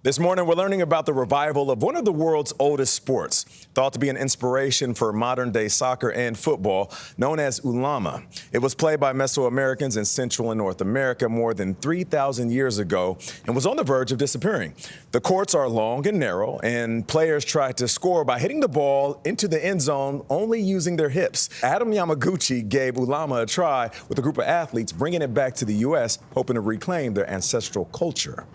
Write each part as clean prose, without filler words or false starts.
This morning, we're learning about the revival of one of the world's oldest sports, thought to be an inspiration for modern-day soccer and football, known as Ulama. It was played by Meso-Americans in Central and North America more than 3,000 years ago and was on the verge of disappearing. The courts are long and narrow, and players try to score by hitting the ball into the end zone only using their hips. Adam Yamaguchi gave Ulama a try with a group of athletes, bringing it back to the U.S., hoping to reclaim their ancestral culture.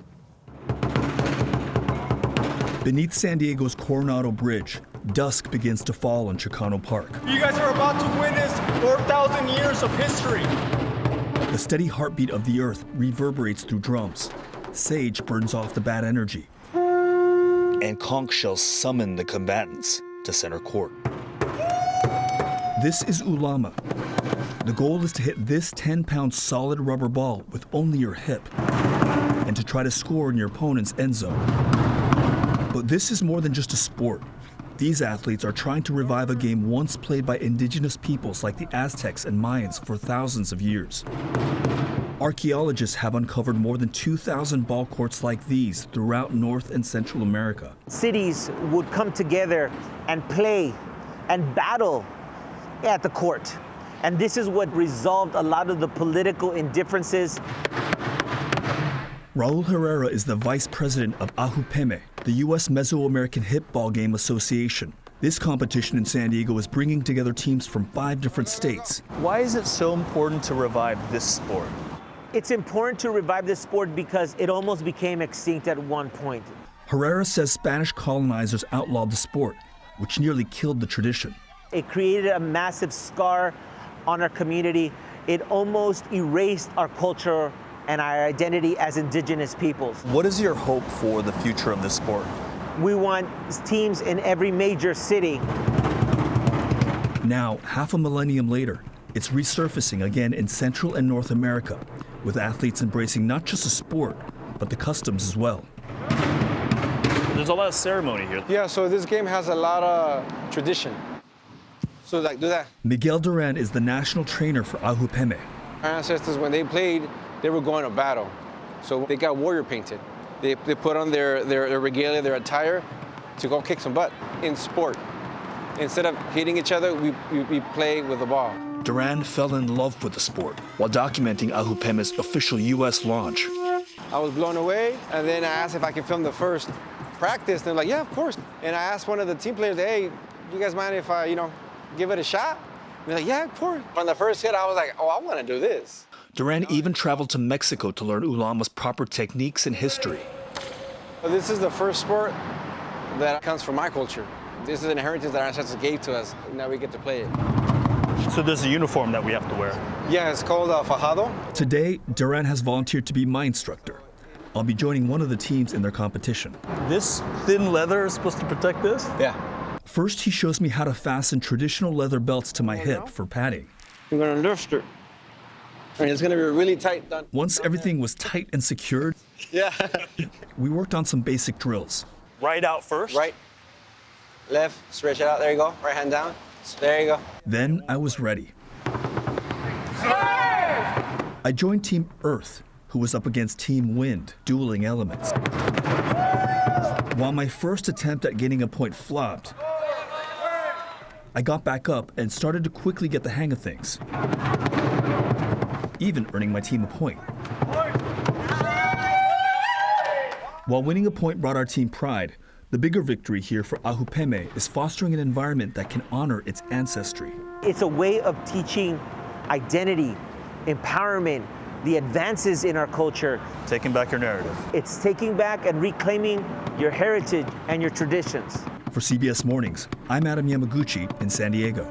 Beneath San Diego's Coronado Bridge, dusk begins to fall in Chicano Park. You guys are about to witness 4,000 years of history. The steady heartbeat of the earth reverberates through drums. Sage burns off the bad energy. And conch shells summon the combatants to center court. This is Ulama. The goal is to hit this 10-pound solid rubber ball with only your hip and to try to score in your opponent's end zone. But this is more than just a sport. These athletes are trying to revive a game once played by indigenous peoples like the Aztecs and Mayans for thousands of years. Archaeologists have uncovered more than 2,000 ball courts like these throughout North and Central America. Cities would come together and play and battle at the court. And this is what resolved a lot of the political indifferences. Raul Herrera is the vice president of Ahupeme, the U.S. Meso-American Hip Ball Game Association. This competition in San Diego is bringing together teams from 5 different states. Why is it so important to revive this sport? It's important to revive this sport because it almost became extinct at one point. Herrera says Spanish colonizers outlawed the sport, which nearly killed the tradition. It created a massive scar on our community. It almost erased our culture and our identity as indigenous peoples. What is your hope for the future of this sport? We want teams in every major city. Now, half a millennium later, it's resurfacing again in Central and North America, with athletes embracing not just the sport, but the customs as well. There's a lot of ceremony here. Yeah, so this game has a lot of tradition. So like, do that. Miguel Duran is the national trainer for Ahupeme. Our ancestors, when they played, they were going to battle. So they got warrior painted. They put on their regalia, their attire, to go kick some butt in sport. Instead of hitting each other, we play with the ball. Duran fell in love with the sport while documenting Ahupeme's official U.S. launch. I was blown away, and then I asked if I could film the first practice. They're like, yeah, of course. And I asked one of the team players, hey, you guys mind if I, give it a shot? And they're like, yeah, of course. On the first hit, I was like, oh, I want to do this. Duran even traveled to Mexico to learn Ulama's proper techniques and history. This is the first sport that comes from my culture. This is an inheritance that our ancestors gave to us. Now we get to play it. So there's a uniform that we have to wear. Yeah, it's called fajado. Today, Duran has volunteered to be my instructor. I'll be joining one of the teams in their competition. This thin leather is supposed to protect this? Yeah. First, he shows me how to fasten traditional leather belts to my hip for padding. You're going to lift it. And it's going to be really tight. Once everything was tight and secured, yeah. we worked on some basic drills. Right out first? Right, left, stretch it out. There you go. Right hand down. There you go. Then I was ready. I joined Team Earth, who was up against Team Wind, dueling elements. While my first attempt at getting a point flopped, I got back up and started to quickly get the hang of things, even earning my team a point. While winning a point brought our team pride, the bigger victory here for Ahupeme is fostering an environment that can honor its ancestry. It's a way of teaching identity, empowerment, the advances in our culture. Taking back your narrative. It's taking back and reclaiming your heritage and your traditions. For CBS Mornings, I'm Adam Yamaguchi in San Diego.